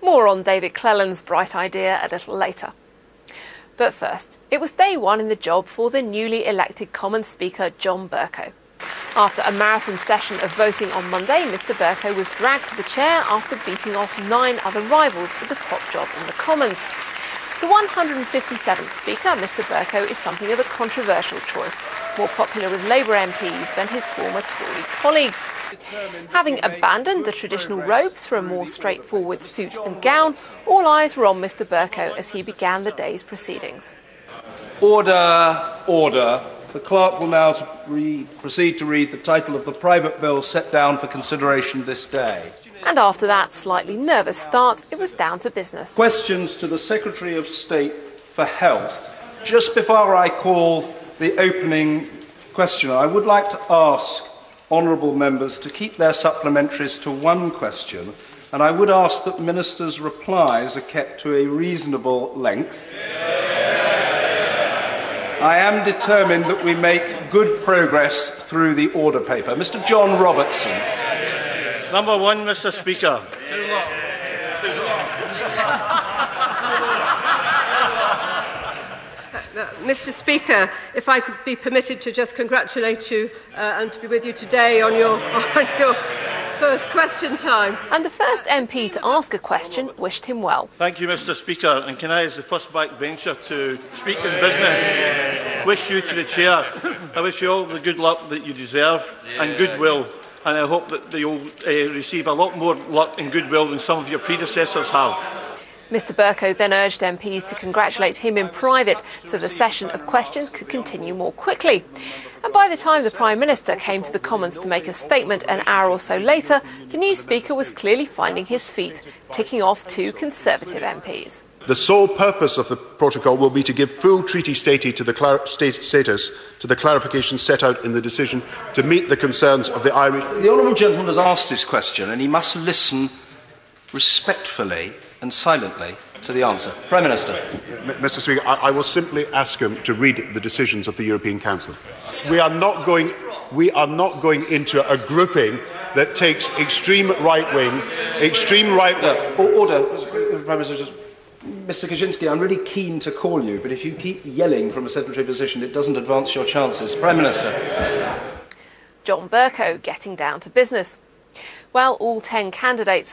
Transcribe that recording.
More on David Cleland's bright idea a little later. But first, it was day one in the job for the newly elected Commons Speaker John Bercow. After a marathon session of voting on Monday, Mr Bercow was dragged to the chair after beating off 9 other rivals for the top job in the Commons. The 157th Speaker, Mr Bercow, is something of a controversial choice, more popular with Labour MPs than his former Tory colleagues. Having abandoned the traditional robes for a more straightforward suit and gown, all eyes were on Mr Bercow as he began the day's proceedings. Order, order. The clerk will now proceed to read the title of the private bill set down for consideration this day. And after that slightly nervous start, it was down to business. Questions to the Secretary of State for Health. Just before I call the opening question, I would like to ask honourable members to keep their supplementaries to one question, and I would ask that ministers' replies are kept to a reasonable length. I am determined that we make good progress through the order paper. Mr John Robertson. Number one, Mr Speaker. Mr Speaker, if I could be permitted to just congratulate you and to be with you today on your first question time. And the first MP to ask a question wished him well. Thank you, Mr Speaker. And can I, as the first backbencher to speak in business, wish you to the chair. I wish you all the good luck that you deserve and goodwill. And I hope that you'll receive a lot more luck and goodwill than some of your predecessors have. Mr Bercow then urged MPs to congratulate him in private so the session of questions could continue more quickly. And by the time the Prime Minister came to the Commons to make a statement an hour or so later, the new Speaker was clearly finding his feet, ticking off 2 Conservative MPs. The sole purpose of the protocol will be to give full treaty status to the clarification set out in the decision to meet the concerns of the Irish. The honourable gentleman has asked his question and he must listen respectfully and silently to the answer. Prime Minister. Mr Speaker, I will simply ask him to read the decisions of the European Council. We are not going into a grouping that takes extreme right-wing. Order, Prime Minister. Mr Kaczynski, I'm really keen to call you, but if you keep yelling from a sedentary position, it doesn't advance your chances. Prime Minister. John Bercow getting down to business. Well, all 10 candidates